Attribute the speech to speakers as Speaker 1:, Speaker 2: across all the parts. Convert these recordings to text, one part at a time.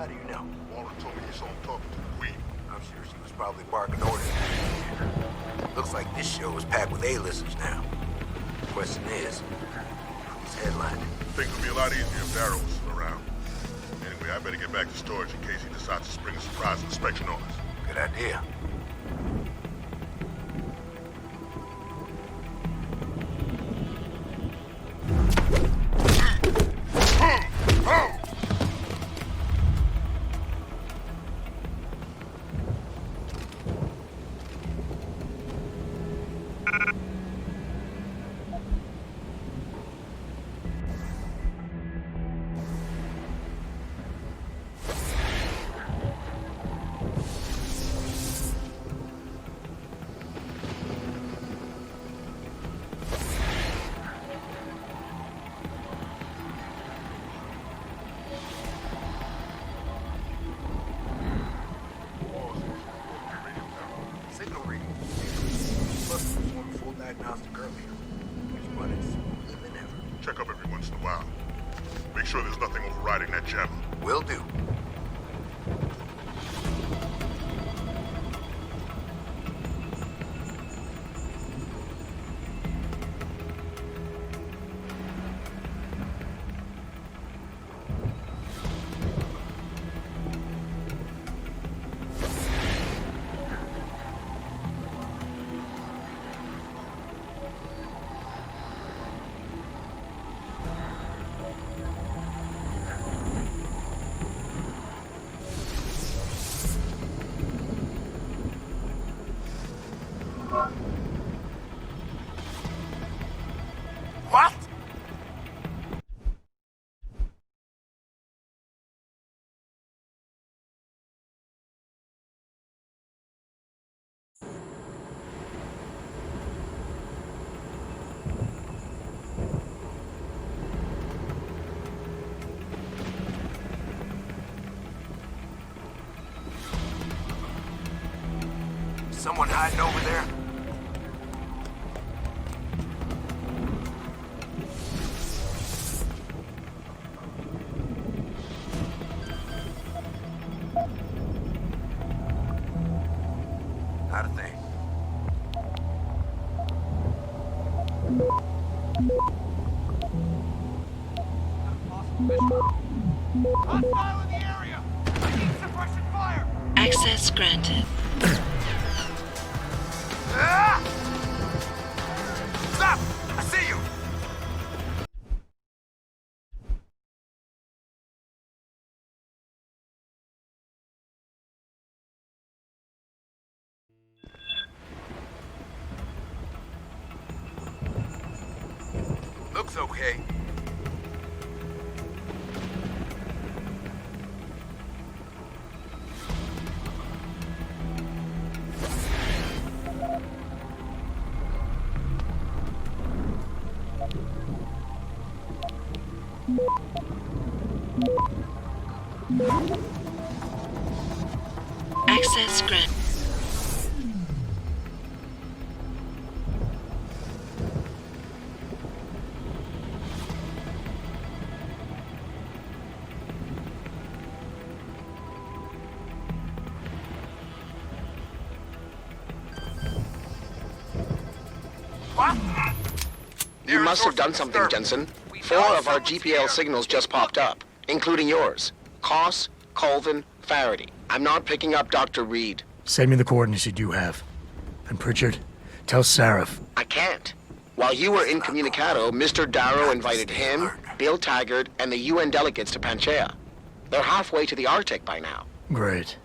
Speaker 1: How do you know?
Speaker 2: Walter told me he saw him talking to the Queen.
Speaker 1: I'm sure she was probably barking orders. Looks like this show is packed with A-listers now. Question is, who's headlining?
Speaker 2: Things would be a lot easier if Darrow was still around. Anyway, I better get back to storage in case he decides to spring a surprise inspection on us.
Speaker 1: Good idea. Diagnostic earlier. Which one is smoother than ever.
Speaker 2: Check up every once in a while. Make sure there's nothing overriding that jammer.
Speaker 1: Will do. What? Someone hiding over there? Not a thing.
Speaker 3: Hostile in the area! I need suppression fire!
Speaker 4: Access granted.
Speaker 1: Ah! Stop! I see you! Looks okay.
Speaker 4: Access granted.
Speaker 1: What?
Speaker 5: You must have done something, Jensen. 4 of our GPL signals just popped up, including yours. Koss, Colvin, Faraday. I'm not picking up Dr. Reed.
Speaker 6: Send me the coordinates you do have. And Pritchard, tell Sarif.
Speaker 5: I can't. While you were incommunicado, Mr. Darrow invited him, Bill Taggart, and the UN delegates to Panchaea. They're halfway to the Arctic by now.
Speaker 6: Great.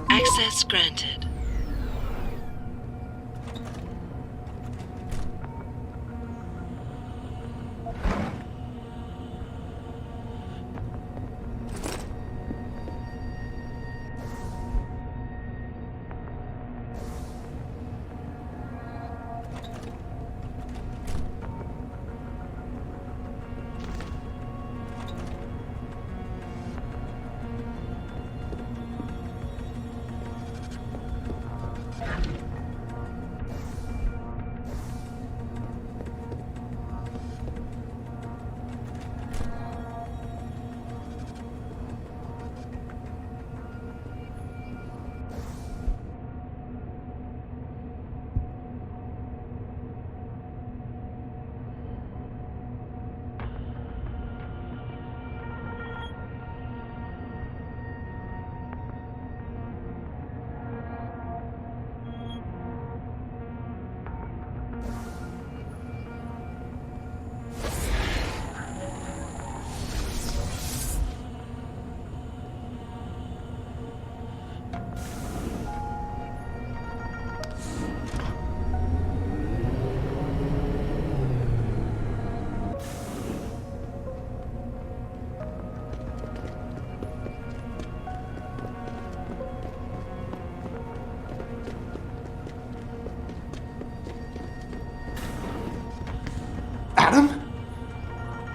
Speaker 4: Access granted.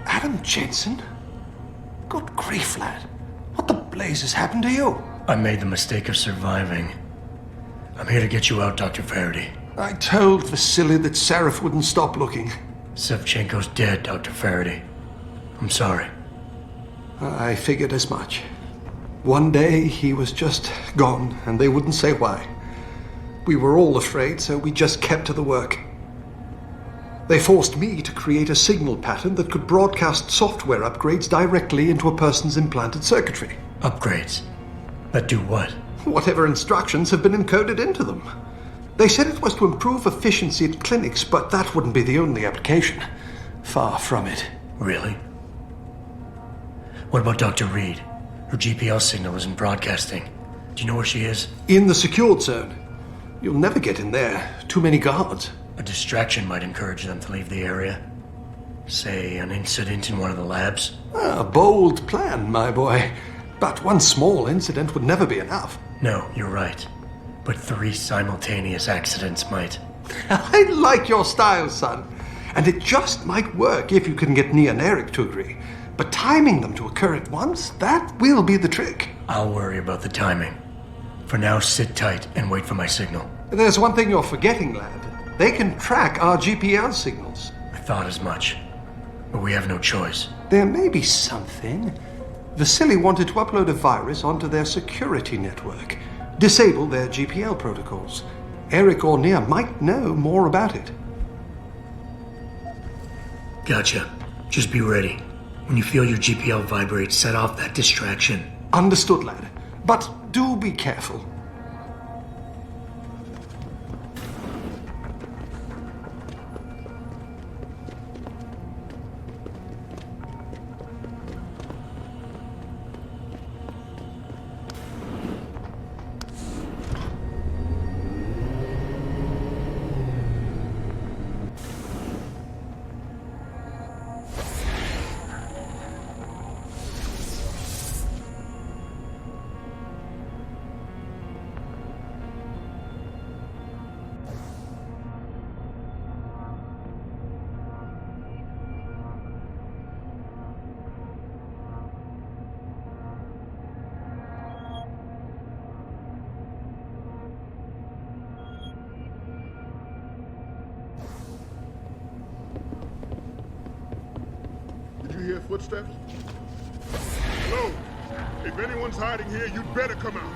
Speaker 7: Adam Jensen? Good grief, lad. What the blazes happened to you?
Speaker 6: I made the mistake of surviving. I'm here to get you out, Dr. Faraday.
Speaker 7: I told Vasily that Sarif wouldn't stop looking.
Speaker 6: Sevchenko's dead, Dr. Faraday. I'm sorry.
Speaker 7: I figured as much. One day he was just gone, and they wouldn't say why. We were all afraid, so we just kept to the work. They forced me to create a signal pattern that could broadcast software upgrades directly into a person's implanted circuitry.
Speaker 6: Upgrades? That do what?
Speaker 7: Whatever instructions have been encoded into them. They said it was to improve efficiency at clinics, but that wouldn't be the only application. Far from it.
Speaker 6: Really? What about Dr. Reed? Her GPL signal isn't broadcasting. Do you know where she is?
Speaker 7: In the secured zone. You'll never get in there. Too many guards.
Speaker 6: A distraction might encourage them to leave the area. Say, an incident in one of the labs.
Speaker 7: A bold plan, my boy. But one small incident would never be enough.
Speaker 6: No, you're right. But 3 simultaneous accidents might.
Speaker 7: I like your style, son. And it just might work if you can get Nia and Eric to agree. But timing them to occur at once, that will be the trick.
Speaker 6: I'll worry about the timing. For now, sit tight and wait for my signal.
Speaker 7: There's one thing you're forgetting, lad. They can track our GPL signals.
Speaker 6: I thought as much. But we have no choice.
Speaker 7: There may be something. Vasily wanted to upload a virus onto their security network. Disable their GPL protocols. Eric or Nia might know more about it.
Speaker 6: Gotcha. Just be ready. When you feel your GPL vibrate, set off that distraction.
Speaker 7: Understood, lad. But do be careful.
Speaker 2: Did you hear footsteps? Hello? If anyone's hiding here, you'd better come out.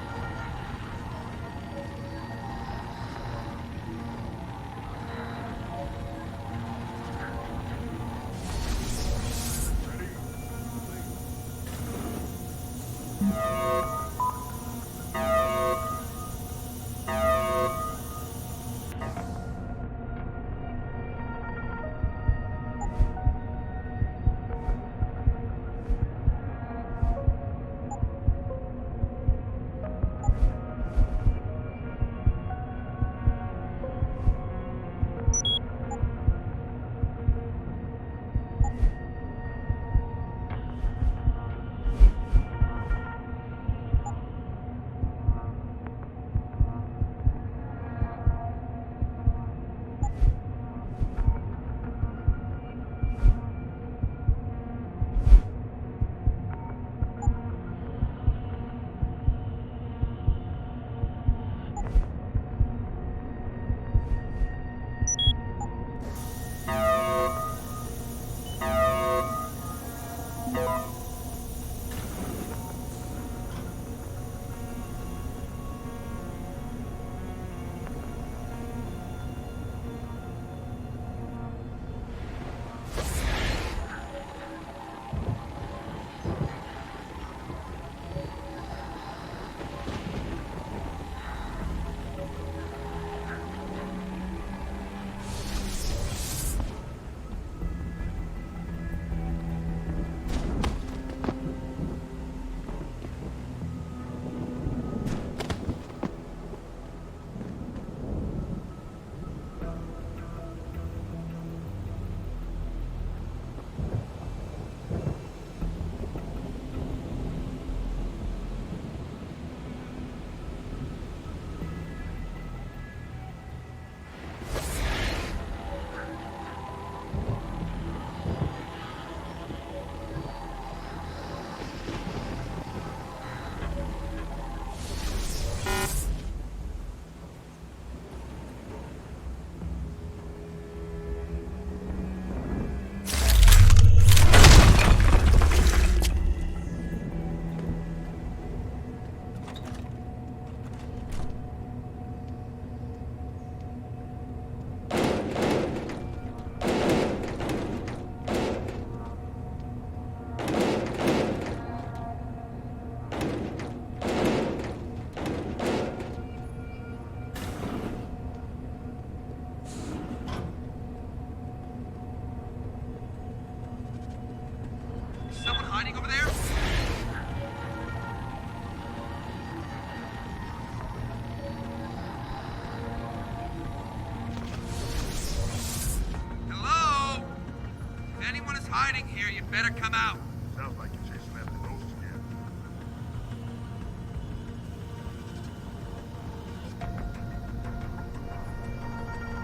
Speaker 3: hiding here, you better come out.
Speaker 2: Sounds like you're chasing after ghosts again.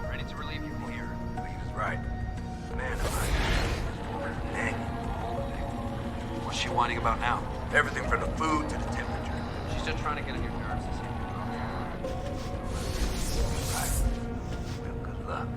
Speaker 3: Ready to relieve you from here.
Speaker 1: He was right. Man, I'm nagging.
Speaker 3: What's she whining about now?
Speaker 1: Everything from the food to the temperature.
Speaker 3: She's just trying to get on your nerves.
Speaker 1: Right. Well, good luck.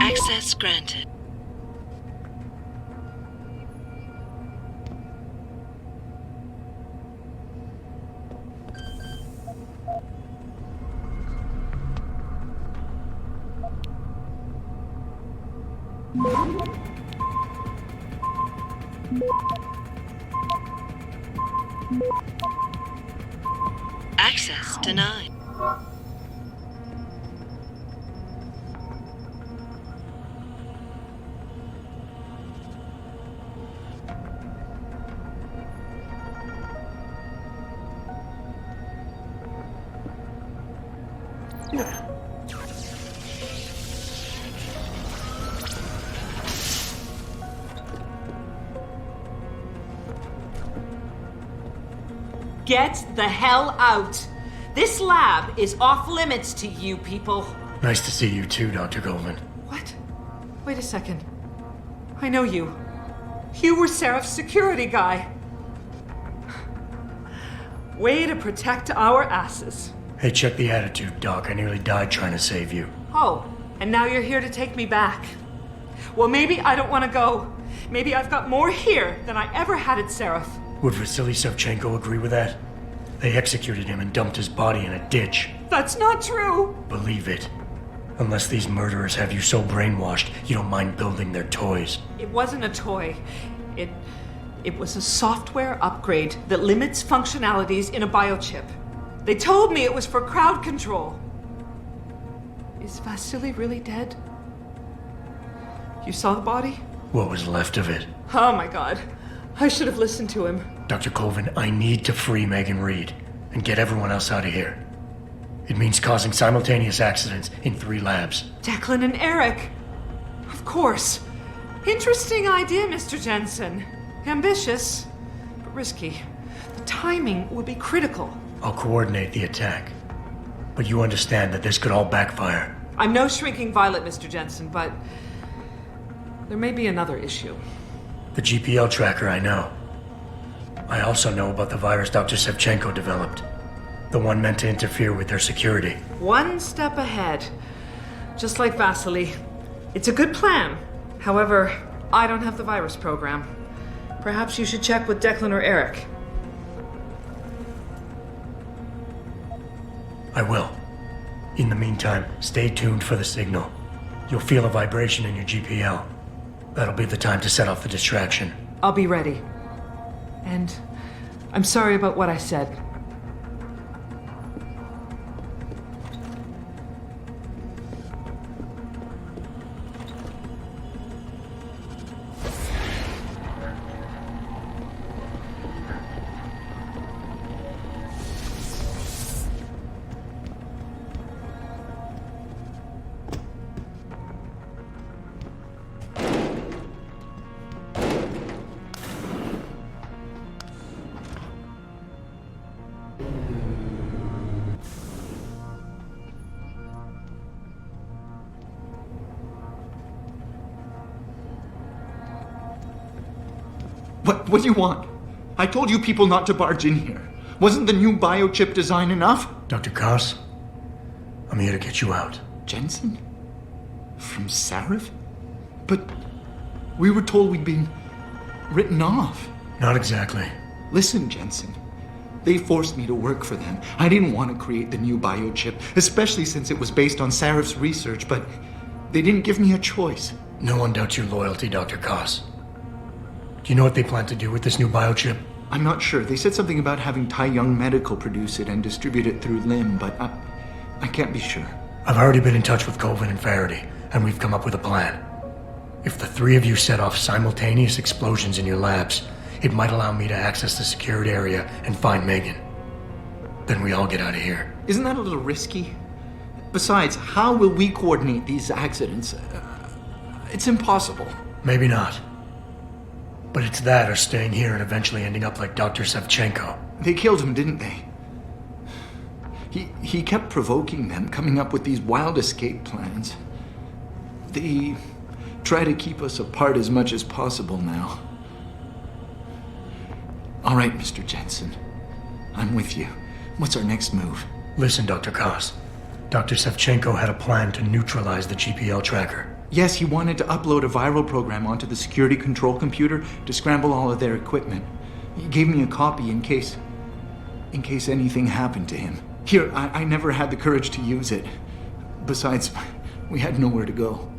Speaker 4: Access granted. Access denied.
Speaker 8: Get the hell out! This lab is off limits to you people.
Speaker 6: Nice to see you too, Dr. Goldman.
Speaker 8: What? Wait a second. I know you. You were Seraph's security guy. Way to protect our asses.
Speaker 6: Hey, check the attitude, Doc. I nearly died trying to save you.
Speaker 8: Oh, and now you're here to take me back. Well, maybe I don't want to go. Maybe I've got more here than I ever had at Seraph.
Speaker 6: Would Vasily Savchenko agree with that? They executed him and dumped his body in a ditch.
Speaker 8: That's not true!
Speaker 6: Believe it. Unless these murderers have you so brainwashed, you don't mind building their toys.
Speaker 8: It wasn't a toy. It was a software upgrade that limits functionalities in a biochip. They told me it was for crowd control. Is Vasily really dead? You saw the body?
Speaker 6: What was left of it?
Speaker 8: Oh my god. I should have listened to him.
Speaker 6: Dr. Colvin, I need to free Megan Reed and get everyone else out of here. It means causing simultaneous accidents in 3 labs.
Speaker 8: Declan and Eric. Of course. Interesting idea, Mr. Jensen. Ambitious, but risky. The timing will be critical.
Speaker 6: I'll coordinate the attack. But you understand that this could all backfire.
Speaker 8: I'm no shrinking violet, Mr. Jensen, but there may be another issue.
Speaker 6: The GPL tracker, I know. I also know about the virus Dr. Sevchenko developed. The one meant to interfere with their security.
Speaker 8: One step ahead. Just like Vasily. It's a good plan. However, I don't have the virus program. Perhaps you should check with Declan or Eric.
Speaker 6: I will. In the meantime, stay tuned for the signal. You'll feel a vibration in your GPL. That'll be the time to set off the distraction.
Speaker 8: I'll be ready. And I'm sorry about what I said.
Speaker 9: What do you want? I told you people not to barge in here. Wasn't the new biochip design enough?
Speaker 6: Dr. Koss, I'm here to get you out.
Speaker 9: Jensen? From Sarif? But we were told we'd been written off.
Speaker 6: Not exactly.
Speaker 9: Listen, Jensen. They forced me to work for them. I didn't want to create the new biochip, especially since it was based on Sarif's research, but they didn't give me a choice.
Speaker 6: No one doubts your loyalty, Dr. Koss. Do you know what they plan to do with this new biochip?
Speaker 9: I'm not sure. They said something about having Tai Young Medical produce it and distribute it through LIM, but I can't be sure.
Speaker 6: I've already been in touch with Colvin and Faraday, and we've come up with a plan. If the 3 of you set off simultaneous explosions in your labs, it might allow me to access the secured area and find Megan. Then we all get out of here.
Speaker 9: Isn't that a little risky? Besides, how will we coordinate these accidents? It's impossible.
Speaker 6: Maybe not. But it's that or staying here and eventually ending up like Dr. Sevchenko.
Speaker 9: They killed him, didn't they? He kept provoking them, coming up with these wild escape plans. They try to keep us apart as much as possible now. All right, Mr. Jensen. I'm with you. What's our next move?
Speaker 6: Listen, Dr. Koss. Dr. Sevchenko had a plan to neutralize the GPL tracker.
Speaker 9: Yes, he wanted to upload a viral program onto the security control computer to scramble all of their equipment. He gave me a copy in case anything happened to him. Here, I never had the courage to use it. Besides, we had nowhere to go.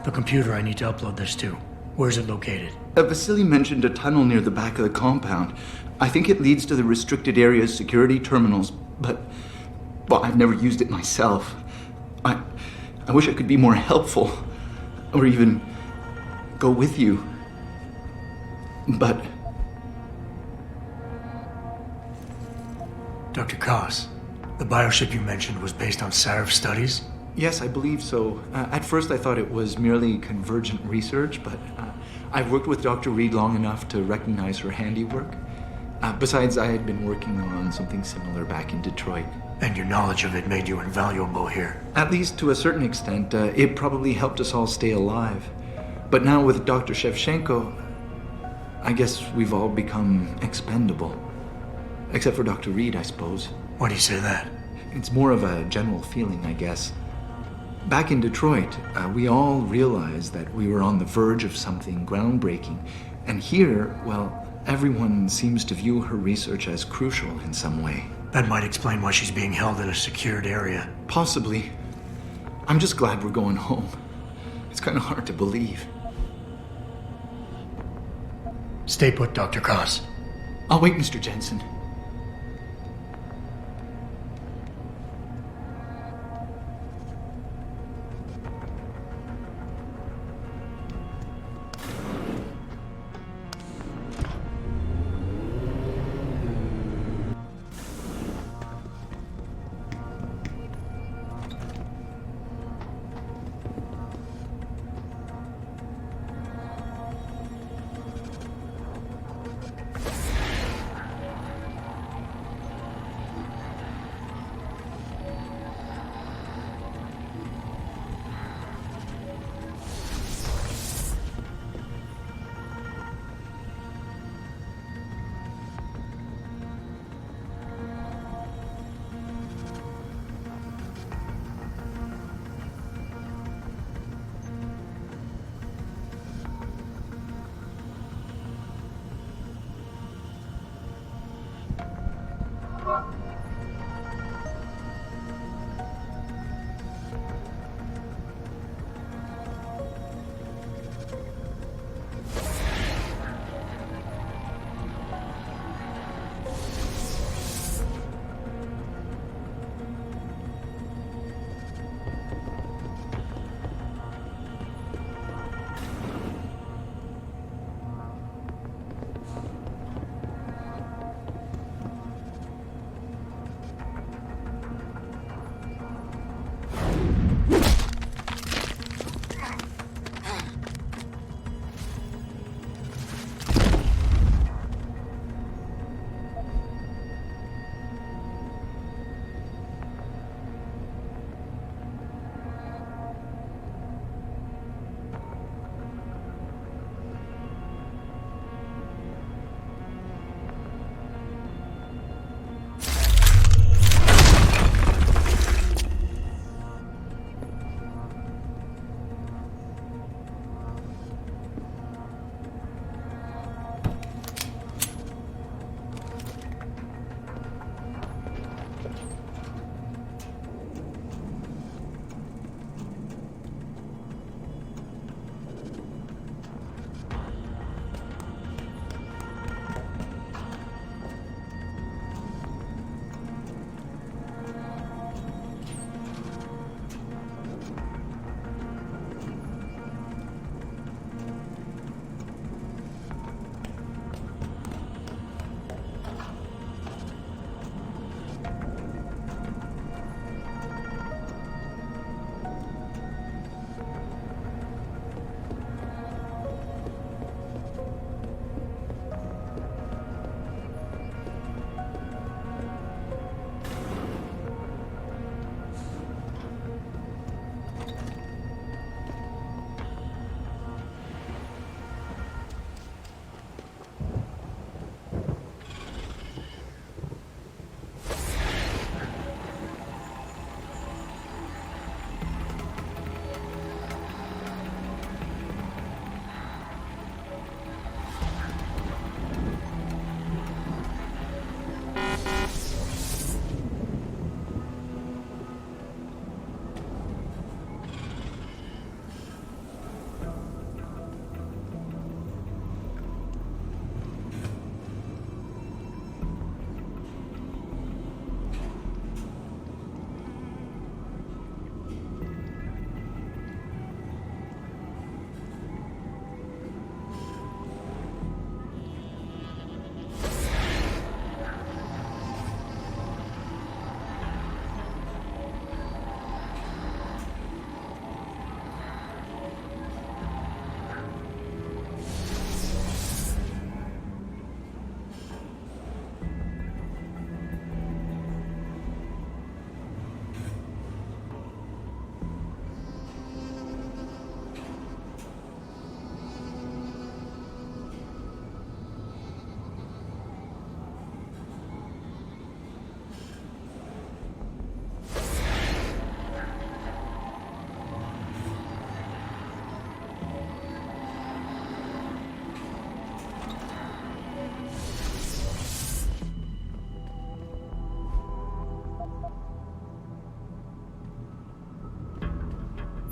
Speaker 6: The computer I need to upload this to. Where's it located?
Speaker 9: Vasily mentioned a tunnel near the back of the compound. I think it leads to the restricted area's security terminals, but... well, I've never used it myself. I wish I could be more helpful, or even go with you. But...
Speaker 6: Dr. Koss, the biochip you mentioned was based on Sarif studies?
Speaker 9: Yes, I believe so. At first I thought it was merely convergent research, but I've worked with Dr. Reed long enough to recognize her handiwork. Besides, I had been working on something similar back in Detroit.
Speaker 6: And your knowledge of it made you invaluable here.
Speaker 9: At least to a certain extent, it probably helped us all stay alive. But now with Dr. Shevchenko, I guess we've all become expendable. Except for Dr. Reed, I suppose.
Speaker 6: Why do you say that?
Speaker 9: It's more of a general feeling, I guess. Back in Detroit, we all realized that we were on the verge of something groundbreaking. And here, well, everyone seems to view her research as crucial in some way.
Speaker 6: That might explain why she's being held in a secured area.
Speaker 9: Possibly. I'm just glad we're going home. It's kind of hard to believe.
Speaker 6: Stay put, Dr. Koss.
Speaker 9: I'll wait, Mr. Jensen.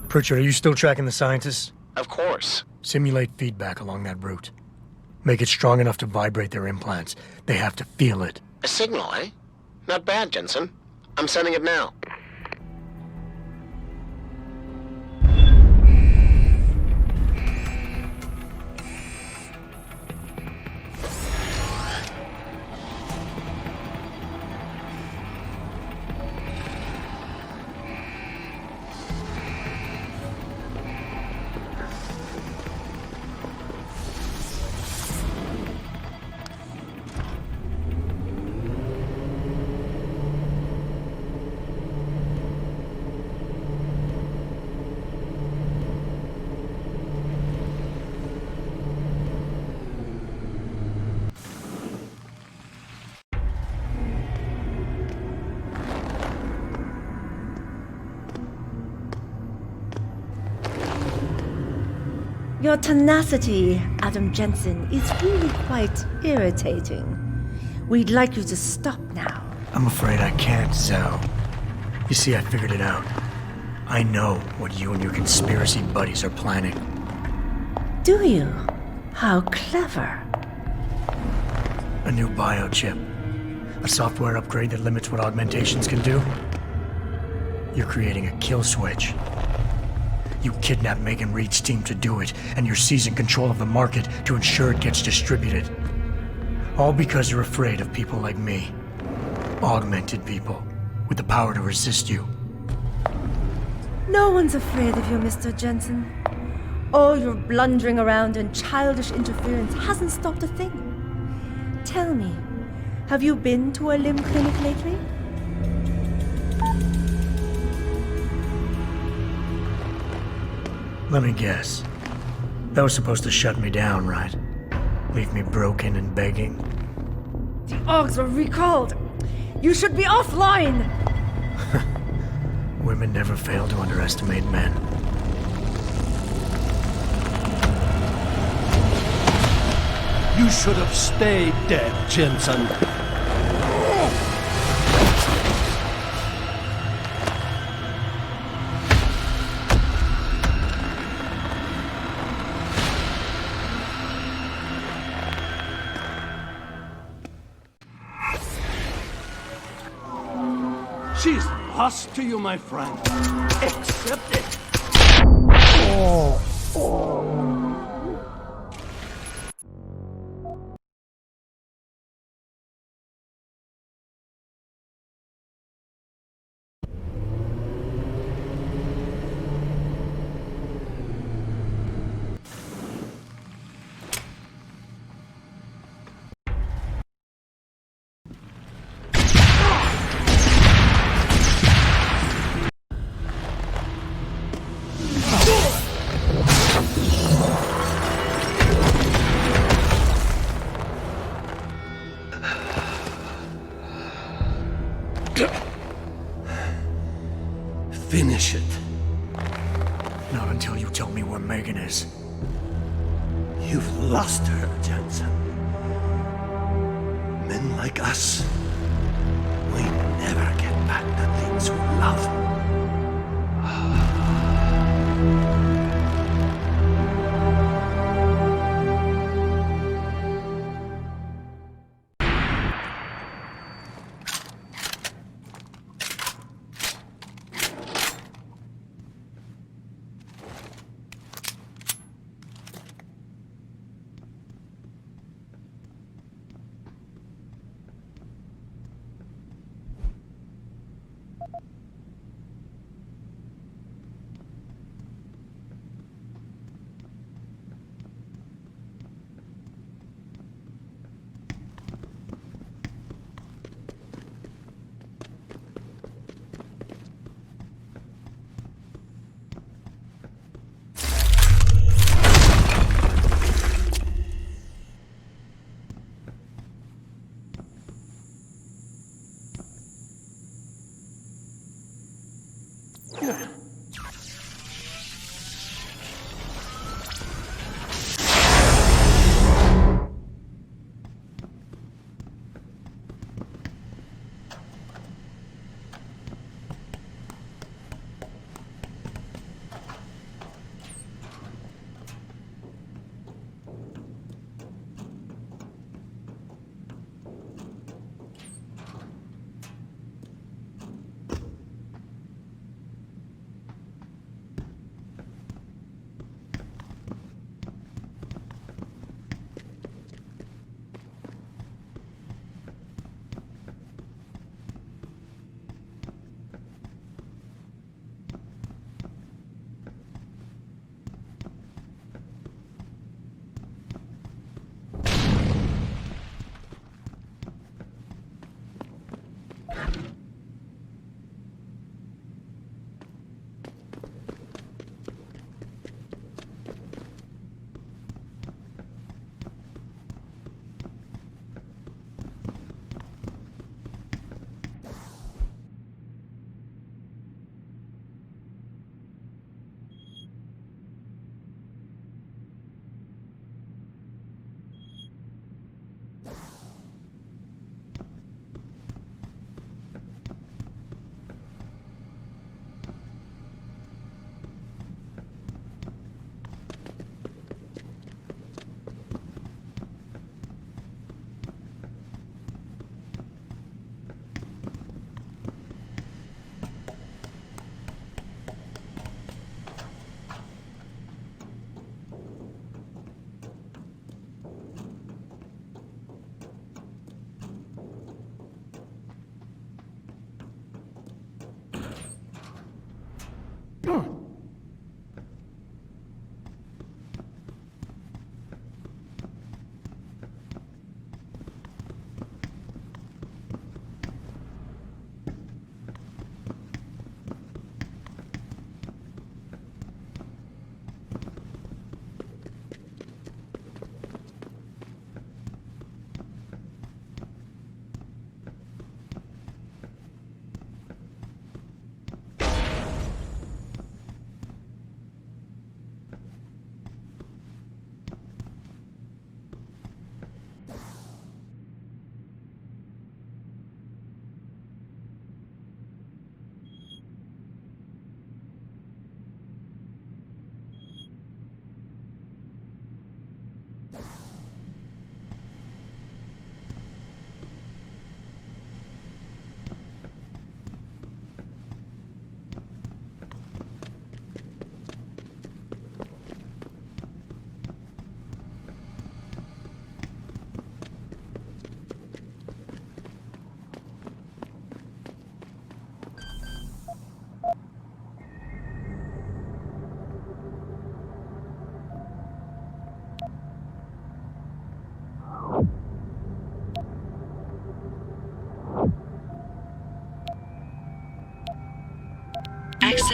Speaker 6: Pritchard, are you still tracking the scientists?
Speaker 5: Of course.
Speaker 6: Simulate feedback along that route. Make it strong enough to vibrate their implants. They have to feel it.
Speaker 5: A signal, eh? Not bad, Jensen. I'm sending it now.
Speaker 10: Your tenacity, Adam Jensen, is really quite irritating. We'd like you to stop now.
Speaker 6: I'm afraid I can't, Zhao. You see, I figured it out. I know what you and your conspiracy buddies are planning.
Speaker 10: Do you? How clever.
Speaker 6: A new biochip. A software upgrade that limits what augmentations can do. You're creating a kill switch. You kidnapped Megan Reed's team to do it, and you're seizing control of the market to ensure it gets distributed. All because you're afraid of people like me. Augmented people, with the power to resist you.
Speaker 10: No one's afraid of you, Mr. Jensen. All your blundering around and childish interference hasn't stopped a thing. Tell me, have you been to a limb clinic lately?
Speaker 6: Let me guess. That was supposed to shut me down, right? Leave me broken and begging?
Speaker 10: The Augs were recalled. You should be offline!
Speaker 6: Women never fail to underestimate men.
Speaker 11: You should have stayed dead, Jensen. She's lost to you, my friend. Accept it. Finish it.
Speaker 6: Not until you tell me where Megan is.
Speaker 11: You've lost her, Jensen. Men like us, we never get back the things we love.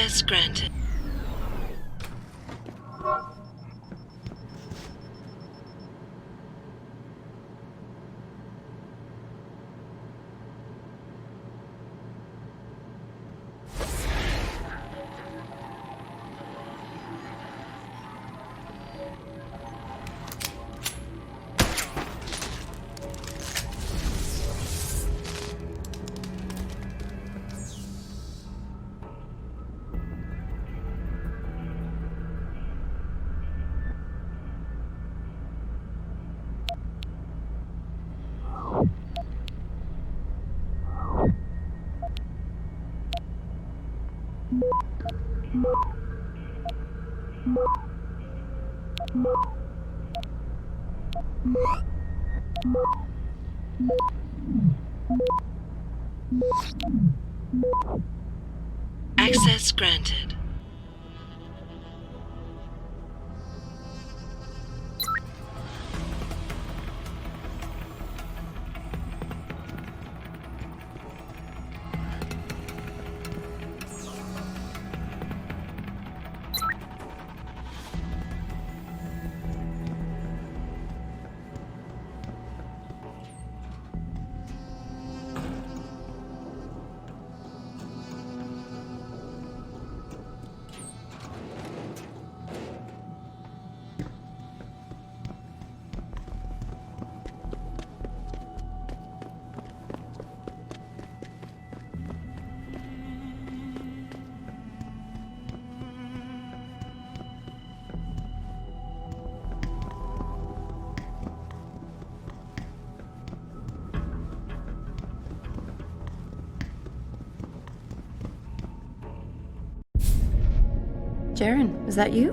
Speaker 4: Access granted. Access granted.
Speaker 12: Jaren, is that you?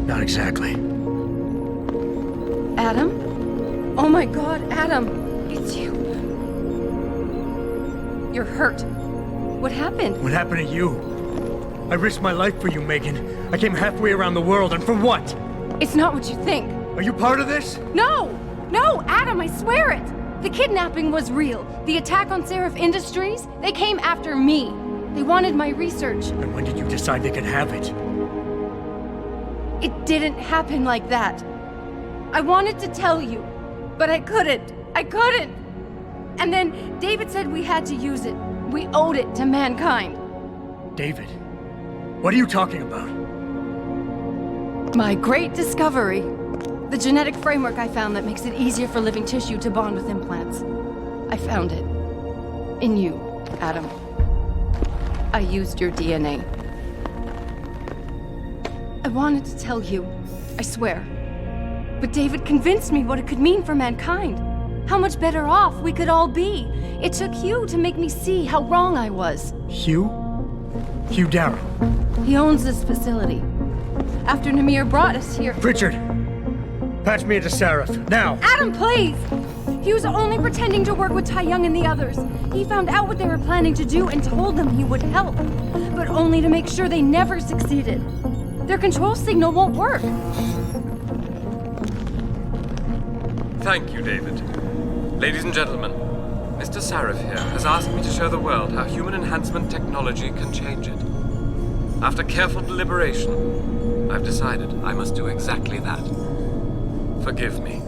Speaker 6: Not exactly.
Speaker 12: Adam? Oh my god, Adam! It's you. You're hurt. What happened?
Speaker 6: What happened to you? I risked my life for you, Megan. I came halfway around the world, and for what?
Speaker 12: It's not what you think.
Speaker 6: Are you part of this?
Speaker 12: No! No, Adam, I swear it! The kidnapping was real. The attack on Seraph Industries, they came after me. They wanted my research.
Speaker 6: And when did you decide they could have it?
Speaker 12: It didn't happen like that. I wanted to tell you, but I couldn't. I couldn't! And then David said we had to use it. We owed it to mankind.
Speaker 6: David? What are you talking about?
Speaker 12: My great discovery. The genetic framework I found that makes it easier for living tissue to bond with implants. I found it. In you, Adam. I used your DNA. I wanted to tell you, I swear. But David convinced me what it could mean for mankind. How much better off we could all be. It took Hugh to make me see how wrong I was.
Speaker 6: Hugh? Hugh Darrow.
Speaker 12: He owns this facility. After Namir brought us here...
Speaker 6: Richard! Patch me into Seraph, now!
Speaker 12: Adam, please! He was only pretending to work with Tai Young and the others. He found out what they were planning to do and told them he would help. But only to make sure they never succeeded. Their control signal won't work.
Speaker 13: Thank you, David. Ladies and gentlemen, Mr. Seraph here has asked me to show the world how human enhancement technology can change it. After careful deliberation, I've decided I must do exactly that. Forgive me.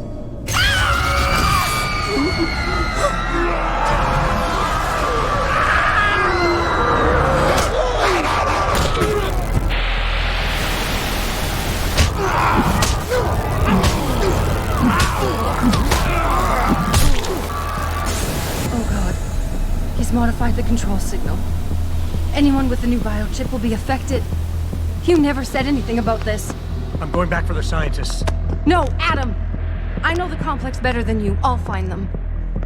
Speaker 12: Oh god. He's modified the control signal. Anyone with the new biochip will be affected. Hugh never said anything about this.
Speaker 6: I'm going back for the scientists.
Speaker 12: No, Adam! I know the complex better than you. I'll find them.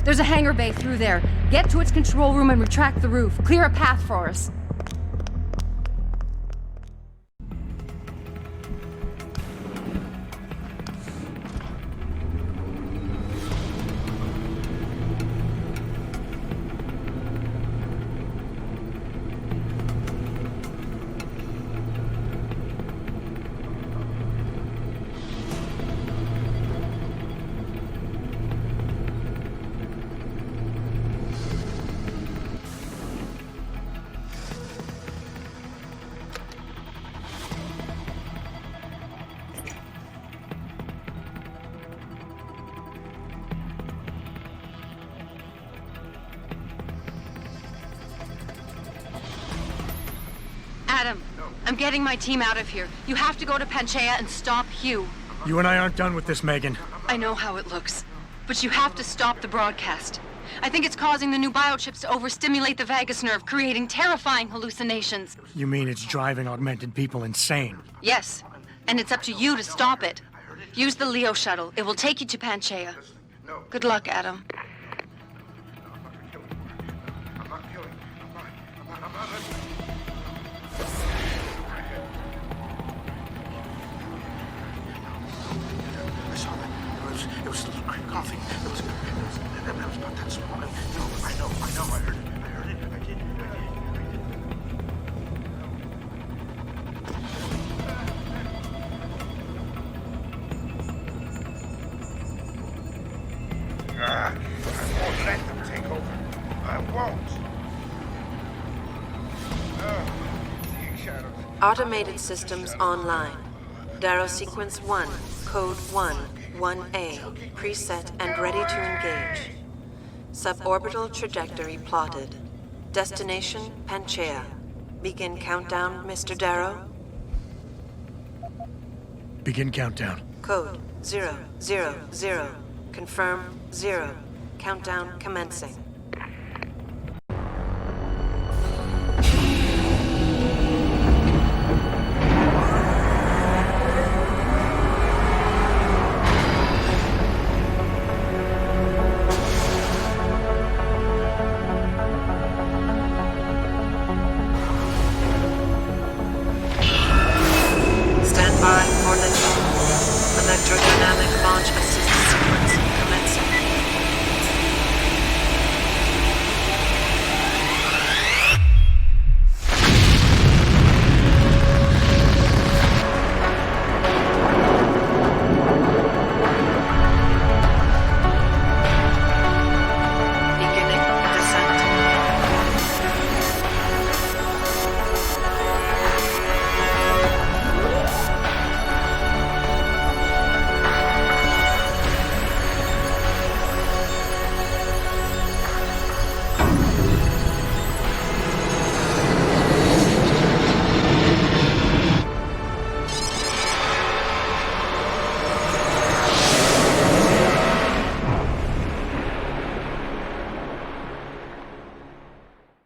Speaker 12: There's a hangar bay through there. Get to its control room and retract the roof. Clear a path for us. I'm getting my team out of here. You have to go to Panchea and stop Hugh.
Speaker 6: You and I aren't done with this, Megan.
Speaker 12: I know how it looks, but you have to stop the broadcast. I think it's causing the new biochips to overstimulate the vagus nerve, creating terrifying hallucinations.
Speaker 6: You mean it's driving augmented people insane?
Speaker 12: Yes, and it's up to you to stop it. Use the Leo shuttle. It will take you to Panchea. Good luck, Adam.
Speaker 1: It was coughing. It was about that small. I know. I heard it. I did. I won't let them take over. I won't. Seeing shadows.
Speaker 4: Automated systems online. Darrow sequence 1, code 1, 1A, preset and ready to engage. Suborbital trajectory plotted. Destination Panchea. Begin countdown, Mr. Darrow.
Speaker 6: Begin countdown.
Speaker 4: Code 000. Confirm 0. Countdown commencing. Stand by for liftoff. Electrodynamic launch assist.